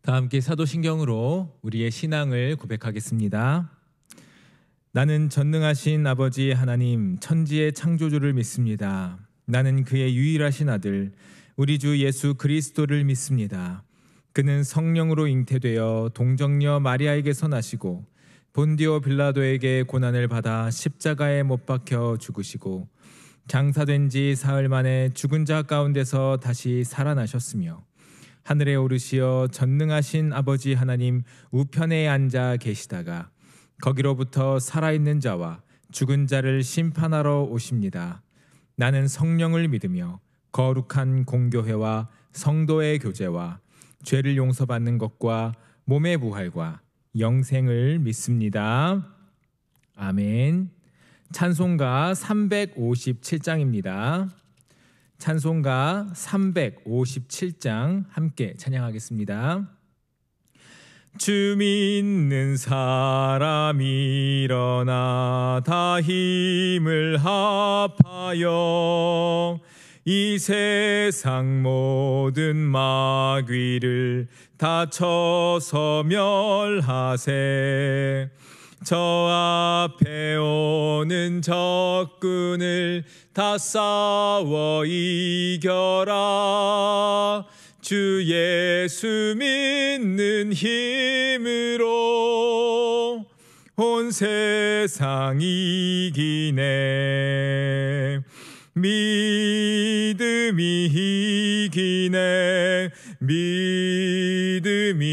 다 함께 사도신경으로 우리의 신앙을 고백하겠습니다. 나는 전능하신 아버지 하나님 천지의 창조주를 믿습니다. 나는 그의 유일하신 아들 우리 주 예수 그리스도를 믿습니다. 그는 성령으로 잉태되어 동정녀 마리아에게서 나시고 본디오 빌라도에게 고난을 받아 십자가에 못 박혀 죽으시고 장사된 지 사흘 만에 죽은 자 가운데서 다시 살아나셨으며 하늘에 오르시어 전능하신 아버지 하나님 우편에 앉아 계시다가 거기로부터 살아있는 자와 죽은 자를 심판하러 오십니다. 나는 성령을 믿으며 거룩한 공교회와 성도의 교제와 죄를 용서받는 것과 몸의 부활과 영생을 믿습니다. 아멘. 찬송가 357장입니다. 찬송가 357장 함께 찬양하겠습니다. 주 믿는 사람 일어나 다 힘을 합하여 이 세상 모든 마귀를 다 쳐서 멸하세. 저 앞에 오는 적군을 다 싸워 이겨라. 주 예수 믿는 힘으로 온 세상 이기네. 믿음이 이기네. 믿음이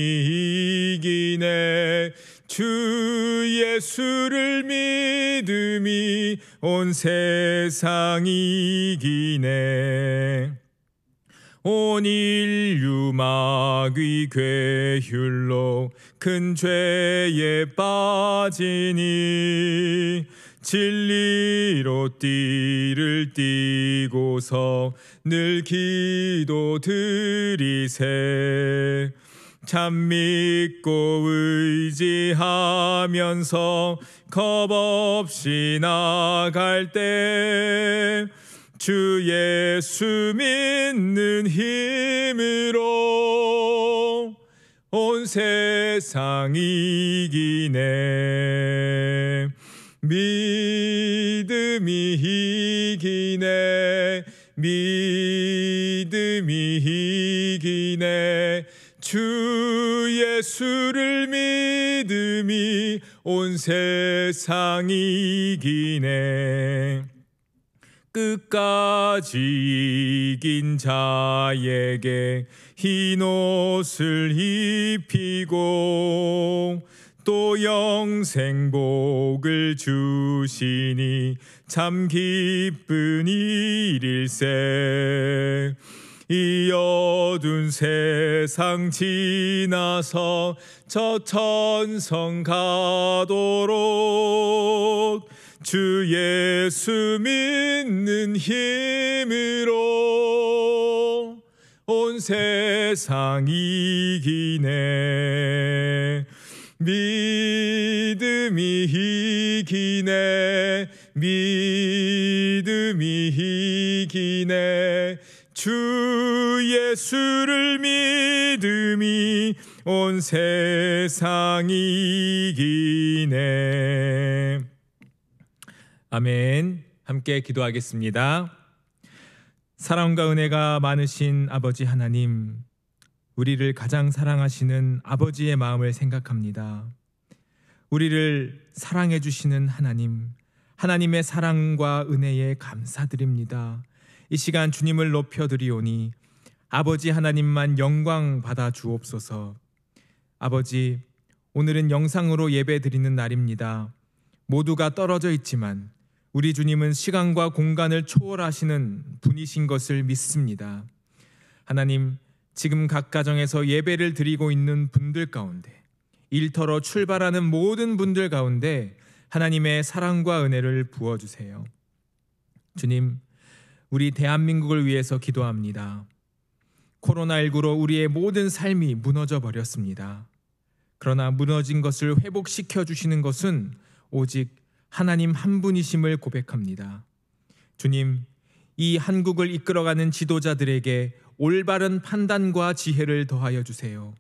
이기네. 주 예수를 믿음이 온 세상 이기네. 온 인류 마귀 괴휼로 큰 죄에 빠지니 진리로 띠를 띠고서 늘 기도 드리세. 참 믿고 의지하면서 겁없이 나갈 때 주 예수 믿는 힘으로 온 세상 이기네. 믿음이 이기네. 믿음이 이기네. 주 예수를 믿음이 온 세상 이기네. 끝까지 이긴 자에게 흰 옷을 입히고 또 영생복을 주시니 참 기쁜 일일세. 이 어두운 세상 지나서 저 천성 가도록 주 예수 믿는 힘으로 온 세상 이기네. 믿음이 이기네. 믿음이 이기네. 주 예수를 믿음이 온 세상 이기네. 아멘. 함께 기도하겠습니다. 사랑과 은혜가 많으신 아버지 하나님, 우리를 가장 사랑하시는 아버지의 마음을 생각합니다. 우리를 사랑해 주시는 하나님, 하나님의 사랑과 은혜에 감사드립니다. 이 시간 주님을 높여드리오니 아버지 하나님만 영광 받아 주옵소서. 아버지, 오늘은 영상으로 예배 드리는 날입니다. 모두가 떨어져 있지만 우리 주님은 시간과 공간을 초월하시는 분이신 것을 믿습니다. 하나님, 지금 각 가정에서 예배를 드리고 있는 분들 가운데, 일터로 출발하는 모든 분들 가운데 하나님의 사랑과 은혜를 부어주세요. 주님, 우리 대한민국을 위해서 기도합니다. 코로나19로 우리의 모든 삶이 무너져 버렸습니다. 그러나 무너진 것을 회복시켜 주시는 것은 오직 하나님 한 분이심을 고백합니다. 주님, 이 한국을 이끌어가는 지도자들에게 올바른 판단과 지혜를 더하여 주세요.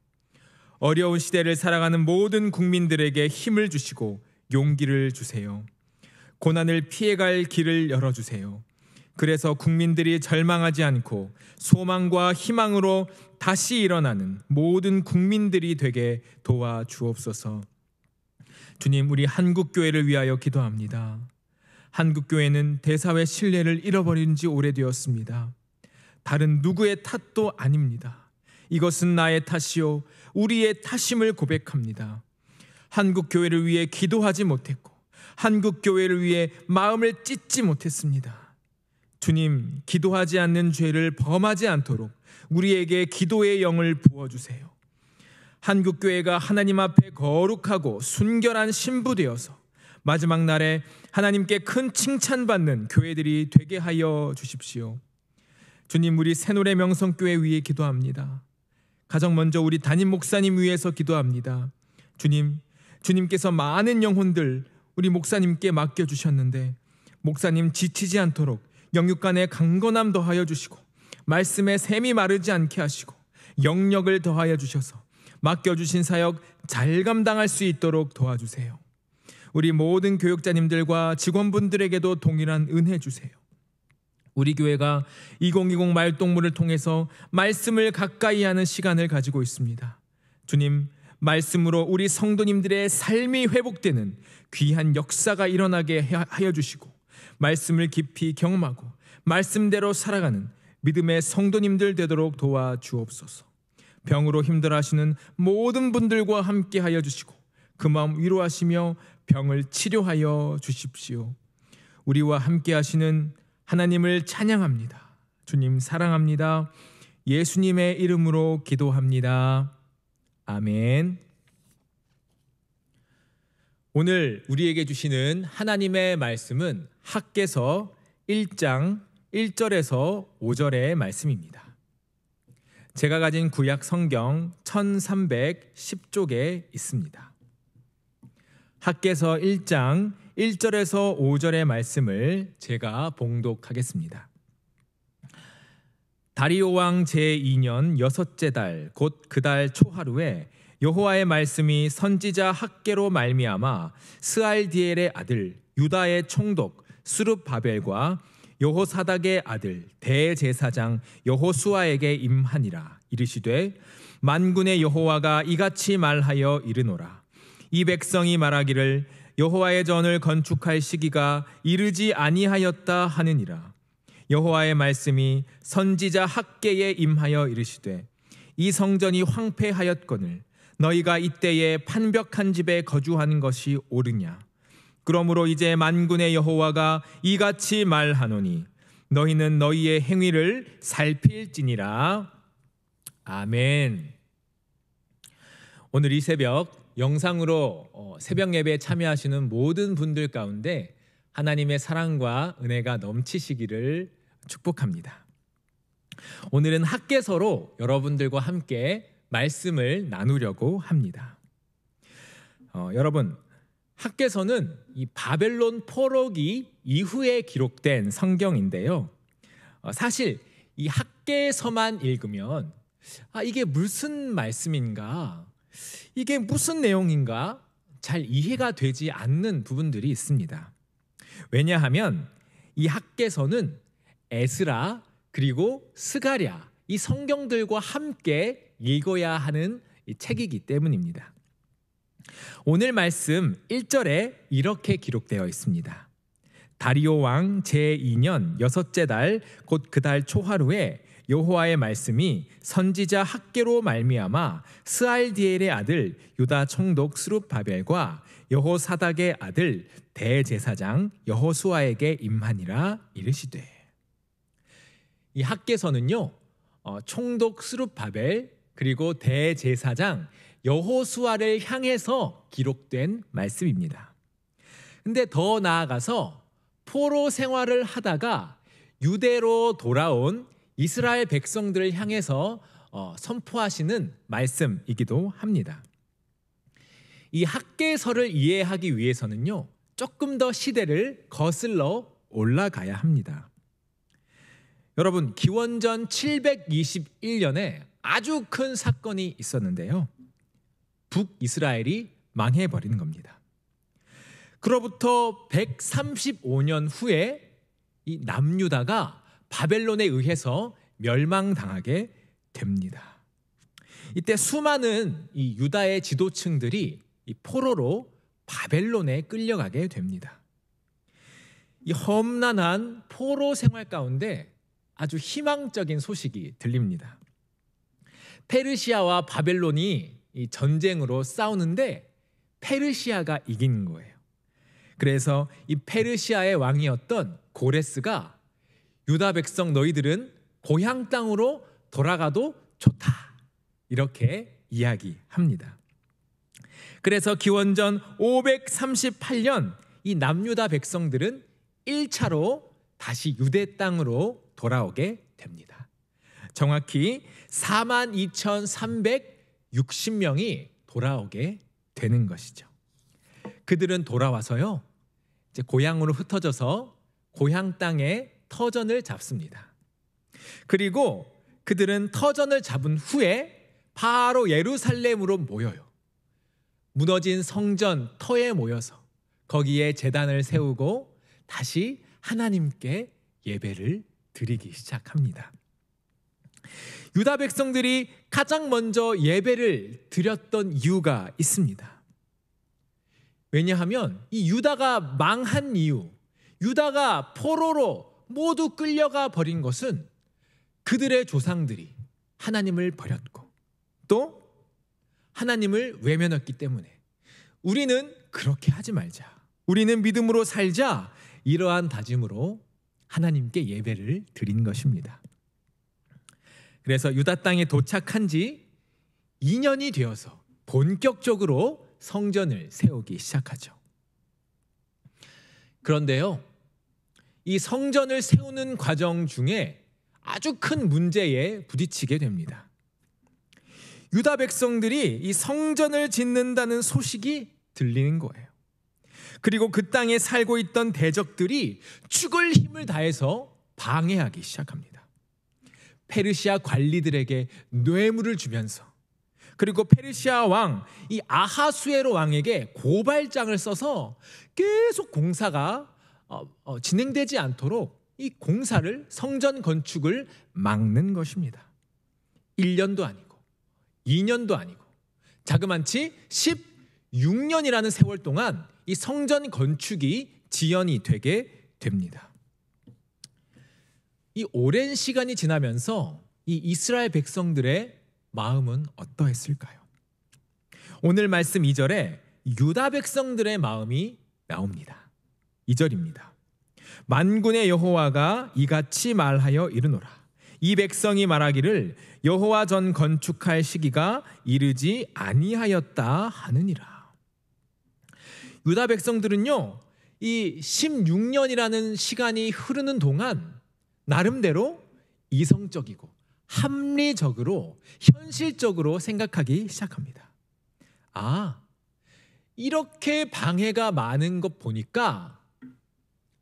어려운 시대를 살아가는 모든 국민들에게 힘을 주시고 용기를 주세요. 고난을 피해갈 길을 열어주세요. 그래서 국민들이 절망하지 않고 소망과 희망으로 다시 일어나는 모든 국민들이 되게 도와주옵소서. 주님, 우리 한국교회를 위하여 기도합니다. 한국교회는 대사회 신뢰를 잃어버린 지 오래되었습니다. 다른 누구의 탓도 아닙니다. 이것은 나의 탓이요 우리의 탓임을 고백합니다. 한국교회를 위해 기도하지 못했고 한국교회를 위해 마음을 찢지 못했습니다. 주님, 기도하지 않는 죄를 범하지 않도록 우리에게 기도의 영을 부어주세요. 한국교회가 하나님 앞에 거룩하고 순결한 신부되어서 마지막 날에 하나님께 큰 칭찬받는 교회들이 되게 하여 주십시오. 주님, 우리 새노래 명성교회 위에 기도합니다. 가장 먼저 우리 담임 목사님 위해서 기도합니다. 주님께서 많은 영혼들 우리 목사님께 맡겨주셨는데 목사님 지치지 않도록 영육간의 강건함 더하여 주시고 말씀에 샘이 마르지 않게 하시고 영력을 더하여 주셔서 맡겨주신 사역 잘 감당할 수 있도록 도와주세요. 우리 모든 교육자님들과 직원분들에게도 동일한 은혜 주세요. 우리 교회가 2020 말동무를 통해서 말씀을 가까이 하는 시간을 가지고 있습니다. 주님, 말씀으로 우리 성도님들의 삶이 회복되는 귀한 역사가 일어나게 하여 주시고 말씀을 깊이 경험하고 말씀대로 살아가는 믿음의 성도님들 되도록 도와주옵소서. 병으로 힘들어하시는 모든 분들과 함께 하여 주시고 그 마음 위로하시며 병을 치료하여 주십시오. 우리와 함께 하시는 하나님을 찬양합니다. 주님 사랑합니다. 예수님의 이름으로 기도합니다. 아멘. 오늘 우리에게 주시는 하나님의 말씀은 학개서 1장 1절에서 5절의 말씀입니다. 제가 가진 구약 성경 1310쪽에 있습니다. 학개서 1장 1절에서 5절의 말씀을 제가 봉독하겠습니다. 다리오 왕 제2년 여섯째 달 곧 그 달 초하루에 여호와의 말씀이 선지자 학개로 말미암아 스알디엘의 아들 유다의 총독 스룹바벨과 여호사닥의 아들 대제사장 여호수아에게 임하니라. 이르시되 만군의 여호와가 이같이 말하여 이르노라. 이 백성이 말하기를 여호와의 전을 건축할 시기가 이르지 아니하였다 하느니라. 여호와의 말씀이 선지자 학개에 임하여 이르시되 이 성전이 황폐하였거늘 너희가 이때에 판벽한 집에 거주하는 것이 옳으냐. 그러므로 이제 만군의 여호와가 이같이 말하노니 너희는 너희의 행위를 살필지니라. 아멘. 오늘 이 새벽 영상으로 새벽 예배에 참여하시는 모든 분들 가운데 하나님의 사랑과 은혜가 넘치시기를 축복합니다. 오늘은 학개서로 여러분들과 함께 말씀을 나누려고 합니다. 여러분, 학개서는 이 바벨론 포로기 이후에 기록된 성경인데요. 사실 이 학개서만 읽으면 이게 무슨 말씀인가? 이게 무슨 내용인가? 잘 이해가 되지 않는 부분들이 있습니다. 왜냐하면 이 학개서는 에스라 그리고 스가랴 이 성경들과 함께 읽어야 하는 이 책이기 때문입니다. 오늘 말씀 1절에 이렇게 기록되어 있습니다. 다리오 왕 제2년 여섯째 달 곧 그 달 초하루에 여호와의 말씀이 선지자 학개로 말미암아 스알디엘의 아들 유다 총독 스룹바벨과 여호사닥의 아들 대제사장 여호수아에게 임하니라. 이르시되. 이 학개서는요 총독 스룹바벨 그리고 대제사장 여호수아를 향해서 기록된 말씀입니다. 근데 더 나아가서 포로 생활을 하다가 유대로 돌아온 이스라엘 백성들을 향해서 선포하시는 말씀이기도 합니다. 이 학개서를 이해하기 위해서는요 조금 더 시대를 거슬러 올라가야 합니다. 여러분, 기원전 721년에 아주 큰 사건이 있었는데요. 북이스라엘이 망해버리는 겁니다. 그로부터 135년 후에 이 남유다가 바벨론에 의해서 멸망당하게 됩니다. 이때 수많은 이 유다의 지도층들이 이 포로로 바벨론에 끌려가게 됩니다. 이 험난한 포로 생활 가운데 아주 희망적인 소식이 들립니다. 페르시아와 바벨론이 이 전쟁으로 싸우는데 페르시아가 이긴 거예요. 그래서 이 페르시아의 왕이었던 고레스가 유다 백성 너희들은 고향 땅으로 돌아가도 좋다, 이렇게 이야기합니다. 그래서 기원전 538년 이 남유다 백성들은 1차로 다시 유대 땅으로 돌아오게 됩니다. 정확히 42,360명이 돌아오게 되는 것이죠. 그들은 돌아와서요, 이제 고향으로 흩어져서 고향 땅에 터전을 잡습니다. 그리고 그들은 터전을 잡은 후에 바로 예루살렘으로 모여요. 무너진 성전 터에 모여서 거기에 제단을 세우고 다시 하나님께 예배를 드리기 시작합니다. 유다 백성들이 가장 먼저 예배를 드렸던 이유가 있습니다. 왜냐하면 이 유다가 망한 이유, 유다가 포로로 모두 끌려가 버린 것은 그들의 조상들이 하나님을 버렸고 또 하나님을 외면했기 때문에 우리는 그렇게 하지 말자, 우리는 믿음으로 살자, 이러한 다짐으로 하나님께 예배를 드린 것입니다. 그래서 유다 땅에 도착한 지 2년이 되어서 본격적으로 성전을 세우기 시작하죠. 그런데요, 이 성전을 세우는 과정 중에 아주 큰 문제에 부딪히게 됩니다. 유다 백성들이 이 성전을 짓는다는 소식이 들리는 거예요. 그리고 그 땅에 살고 있던 대적들이 죽을 힘을 다해서 방해하기 시작합니다. 페르시아 관리들에게 뇌물을 주면서, 그리고 페르시아 왕 이 아하수에로 왕에게 고발장을 써서 계속 공사가 진행되지 않도록 이 공사를, 성전 건축을 막는 것입니다. 1년도 아니고 2년도 아니고 자그만치 16년이라는 세월 동안 이 성전 건축이 지연이 되게 됩니다. 이 오랜 시간이 지나면서 이 이스라엘 백성들의 마음은 어떠했을까요? 오늘 말씀 2절에 유다 백성들의 마음이 나옵니다. 2절입니다. 만군의 여호와가 이같이 말하여 이르노라. 이 백성이 말하기를 여호와 전 건축할 시기가 이르지 아니하였다 하느니라. 유다 백성들은요, 이 16년이라는 시간이 흐르는 동안 나름대로 이성적이고 합리적으로 현실적으로 생각하기 시작합니다. 아, 이렇게 방해가 많은 것 보니까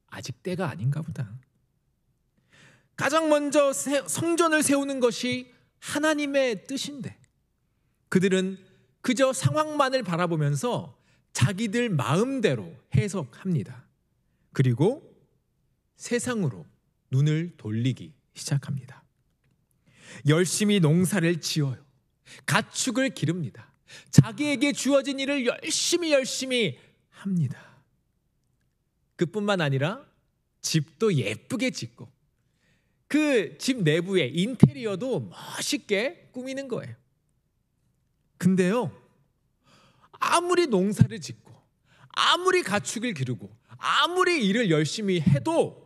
아직 때가 아닌가 보다. 가장 먼저 성전을 세우는 것이 하나님의 뜻인데 그들은 그저 상황만을 바라보면서 자기들 마음대로 해석합니다. 그리고 세상으로 눈을 돌리기 시작합니다. 열심히 농사를 지어요. 가축을 기릅니다. 자기에게 주어진 일을 열심히 합니다. 그뿐만 아니라 집도 예쁘게 짓고 그 집 내부의 인테리어도 멋있게 꾸미는 거예요. 근데요, 아무리 농사를 짓고 아무리 가축을 기르고 아무리 일을 열심히 해도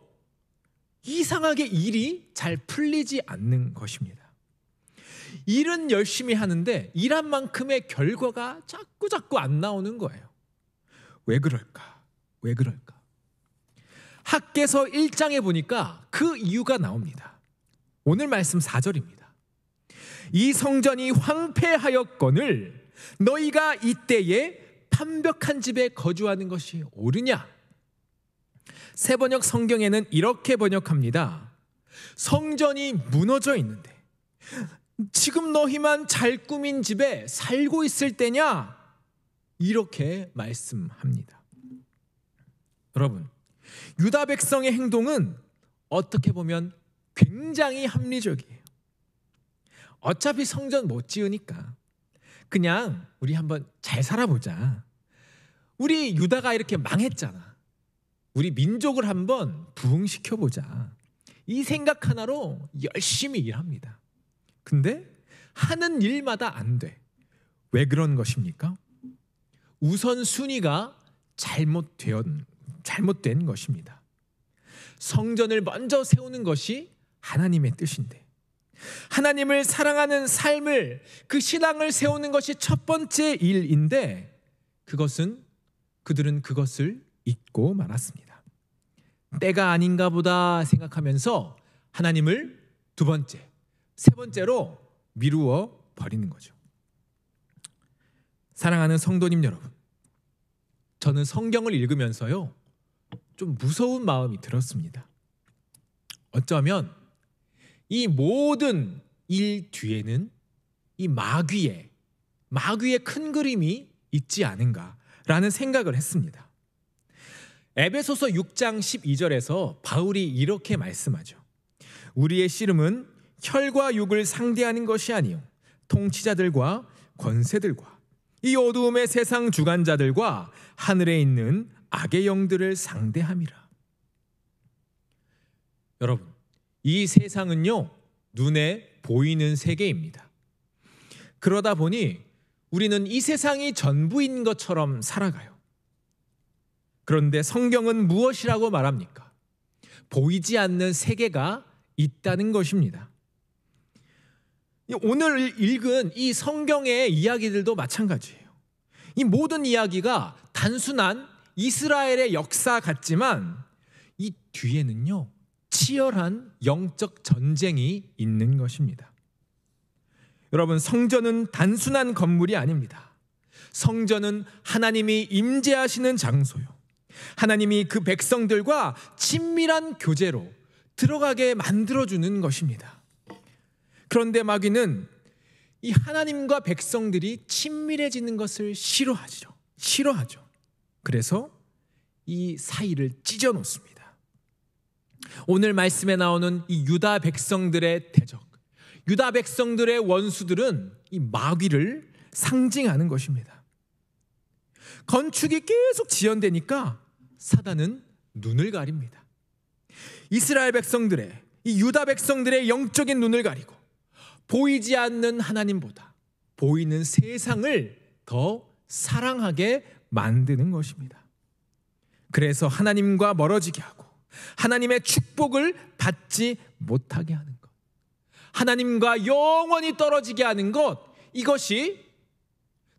이상하게 일이 잘 풀리지 않는 것입니다. 일은 열심히 하는데 일한 만큼의 결과가 자꾸 안 나오는 거예요. 왜 그럴까? 왜 그럴까? 학개서 1장에 보니까 그 이유가 나옵니다. 오늘 말씀 4절입니다. 이 성전이 황폐하였거늘 너희가 이때에 판벽한 집에 거주하는 것이 옳으냐? 새번역 성경에는 이렇게 번역합니다. 성전이 무너져 있는데 지금 너희만 잘 꾸민 집에 살고 있을 때냐? 이렇게 말씀합니다. 여러분, 유다 백성의 행동은 어떻게 보면 굉장히 합리적이에요. 어차피 성전 못 지으니까 그냥 우리 한번 잘 살아보자. 우리 유다가 이렇게 망했잖아. 우리 민족을 한번 부흥시켜보자. 이 생각 하나로 열심히 일합니다. 근데 하는 일마다 안 돼. 왜 그런 것입니까? 우선순위가 잘못된 것입니다. 성전을 먼저 세우는 것이 하나님의 뜻인데, 하나님을 사랑하는 삶을, 그 신앙을 세우는 것이 첫 번째 일인데, 그들은 그것을 잊고 말았습니다. 때가 아닌가 보다 생각하면서 하나님을 두 번째, 세 번째로 미루어 버리는 거죠. 사랑하는 성도님 여러분, 저는 성경을 읽으면서요, 좀 무서운 마음이 들었습니다. 어쩌면 이 모든 일 뒤에는 이 마귀의 큰 그림이 있지 않은가라는 생각을 했습니다. 에베소서 6장 12절에서 바울이 이렇게 말씀하죠. 우리의 씨름은 혈과 육을 상대하는 것이 아니요 통치자들과 권세들과 이 어두움의 세상 주관자들과 하늘에 있는 악의 영들을 상대함이라. 여러분, 이 세상은요, 눈에 보이는 세계입니다. 그러다 보니 우리는 이 세상이 전부인 것처럼 살아가요. 그런데 성경은 무엇이라고 말합니까? 보이지 않는 세계가 있다는 것입니다. 오늘 읽은 이 성경의 이야기들도 마찬가지예요. 이 모든 이야기가 단순한 이스라엘의 역사 같지만 이 뒤에는요, 치열한 영적 전쟁이 있는 것입니다. 여러분, 성전은 단순한 건물이 아닙니다. 성전은 하나님이 임재하시는 장소요, 하나님이 그 백성들과 친밀한 교제로 들어가게 만들어주는 것입니다. 그런데 마귀는 이 하나님과 백성들이 친밀해지는 것을 싫어하죠. 그래서 이 사이를 찢어 놓습니다. 오늘 말씀에 나오는 이 유다 백성들의 대적, 유다 백성들의 원수들은 이 마귀를 상징하는 것입니다. 건축이 계속 지연되니까 사단은 눈을 가립니다. 이스라엘 백성들의, 이 유다 백성들의 영적인 눈을 가리고 보이지 않는 하나님보다 보이는 세상을 더 사랑하게 만드는 것입니다. 그래서 하나님과 멀어지게 하고 하나님의 축복을 받지 못하게 하는 것, 하나님과 영원히 떨어지게 하는 것, 이것이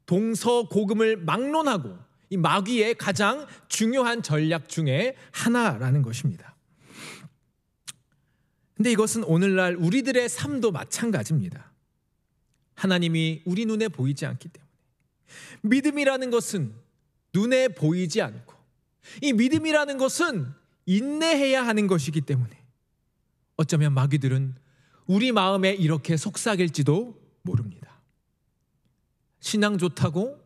동서고금을 막론하고 이 마귀의 가장 중요한 전략 중에 하나라는 것입니다. 근데 이것은 오늘날 우리들의 삶도 마찬가지입니다. 하나님이 우리 눈에 보이지 않기 때문에, 믿음이라는 것은 눈에 보이지 않고, 이 믿음이라는 것은 인내해야 하는 것이기 때문에 어쩌면 마귀들은 우리 마음에 이렇게 속삭일지도 모릅니다. 신앙 좋다고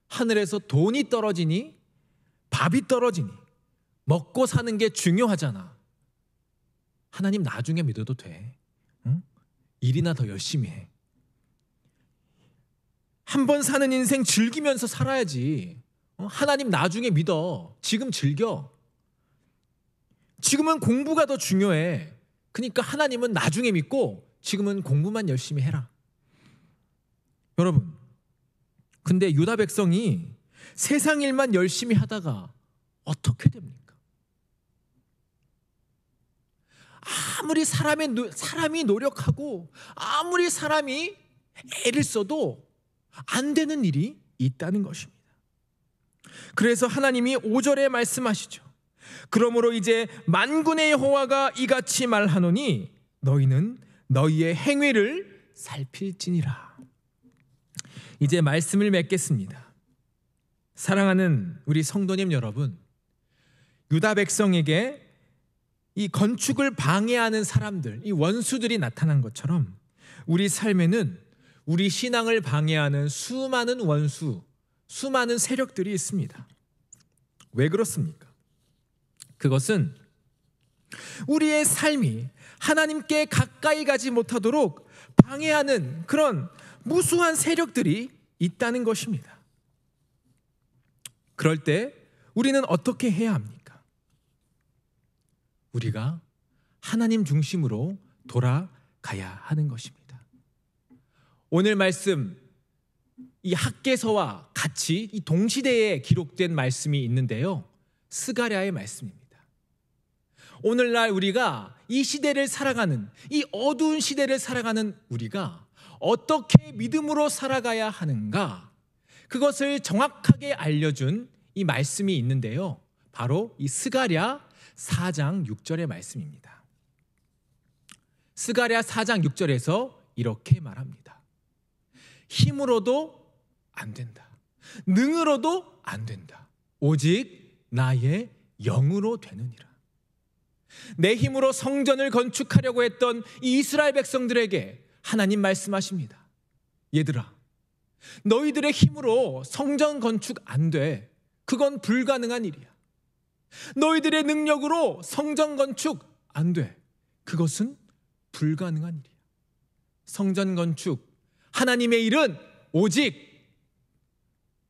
하늘에서 돈이 떨어지니, 밥이 떨어지니, 먹고 사는 게 중요하잖아. 하나님 나중에 믿어도 돼. 응? 일이나 더 열심히 해. 한 번 사는 인생 즐기면서 살아야지. 하나님 나중에 믿어. 지금 즐겨. 지금은 공부가 더 중요해. 그러니까 하나님은 나중에 믿고 지금은 공부만 열심히 해라. 여러분, 근데 유다 백성이 세상 일만 열심히 하다가 어떻게 됩니까? 아무리 사람이 노력하고 아무리 사람이 애를 써도 안 되는 일이 있다는 것입니다. 그래서 하나님이 5절에 말씀하시죠. 그러므로 이제 만군의 여호와가 이같이 말하노니 너희는 너희의 행위를 살필지니라. 이제 말씀을 맺겠습니다. 사랑하는 우리 성도님 여러분, 유다 백성에게 이 건축을 방해하는 사람들, 이 원수들이 나타난 것처럼 우리 삶에는 우리 신앙을 방해하는 수많은 원수, 수많은 세력들이 있습니다. 왜 그렇습니까? 그것은 우리의 삶이 하나님께 가까이 가지 못하도록 방해하는 그런 무수한 세력들이 있다는 것입니다. 그럴 때 우리는 어떻게 해야 합니까? 우리가 하나님 중심으로 돌아가야 하는 것입니다. 오늘 말씀, 이 학개서와 같이 이 동시대에 기록된 말씀이 있는데요, 스가랴의 말씀입니다. 오늘날 우리가 이 시대를 살아가는, 이 어두운 시대를 살아가는 우리가 어떻게 믿음으로 살아가야 하는가, 그것을 정확하게 알려준 이 말씀이 있는데요, 바로 이 스가랴 4장 6절의 말씀입니다. 스가랴 4장 6절에서 이렇게 말합니다. 힘으로도 안 된다, 능으로도 안 된다, 오직 나의 영으로 되느니라. 내 힘으로 성전을 건축하려고 했던 이 이스라엘 백성들에게 하나님 말씀하십니다. 얘들아, 너희들의 힘으로 성전 건축 안 돼. 그건 불가능한 일이야. 너희들의 능력으로 성전 건축 안 돼. 그것은 불가능한 일이야. 성전 건축, 하나님의 일은 오직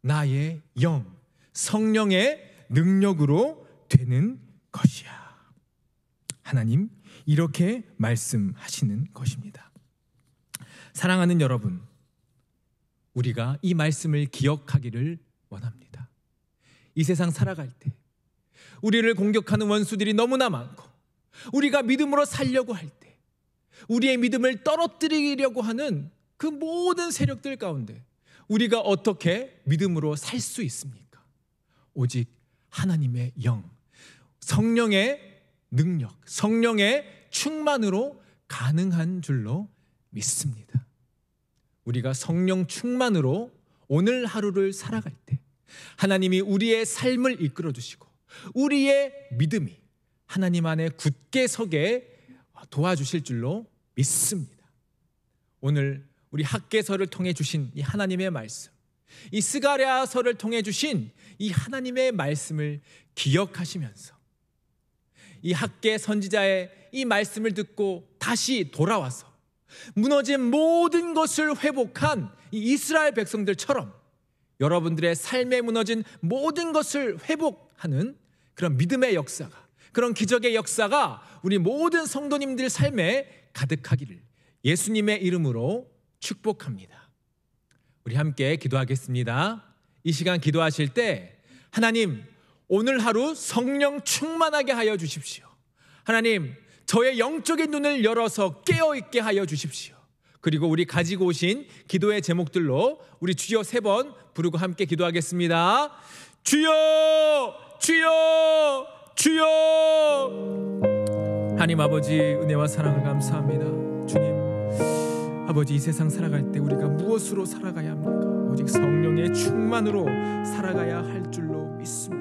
나의 영, 성령의 능력으로 되는 것이야. 하나님 이렇게 말씀하시는 것입니다. 사랑하는 여러분, 우리가 이 말씀을 기억하기를 원합니다. 이 세상 살아갈 때 우리를 공격하는 원수들이 너무나 많고, 우리가 믿음으로 살려고 할 때 우리의 믿음을 떨어뜨리려고 하는 그 모든 세력들 가운데 우리가 어떻게 믿음으로 살 수 있습니까? 오직 하나님의 영, 성령의 능력, 성령의 충만으로 가능한 줄로 믿습니다. 우리가 성령 충만으로 오늘 하루를 살아갈 때 하나님이 우리의 삶을 이끌어 주시고 우리의 믿음이 하나님 안에 굳게 서게 도와주실 줄로 믿습니다. 오늘 우리 학개서를 통해 주신 이 하나님의 말씀, 이 스가랴서를 통해 주신 이 하나님의 말씀을 기억하시면서 이 학개 선지자의 이 말씀을 듣고 다시 돌아와서 무너진 모든 것을 회복한 이 이스라엘 백성들처럼 여러분들의 삶에 무너진 모든 것을 회복하는 그런 믿음의 역사가, 그런 기적의 역사가 우리 모든 성도님들 삶에 가득하기를 예수님의 이름으로 축복합니다. 우리 함께 기도하겠습니다. 이 시간 기도하실 때 하나님, 오늘 하루 성령 충만하게 하여 주십시오. 하나님, 저의 영적인 눈을 열어서 깨어있게 하여 주십시오. 그리고 우리 가지고 오신 기도의 제목들로 우리 주여 3번 부르고 함께 기도하겠습니다. 주여, 주여, 주여. 하나님 아버지, 은혜와 사랑을 감사합니다. 주님 아버지, 이 세상 살아갈 때 우리가 무엇으로 살아가야 합니까? 오직 성령의 충만으로 살아가야 할 줄로 믿습니다.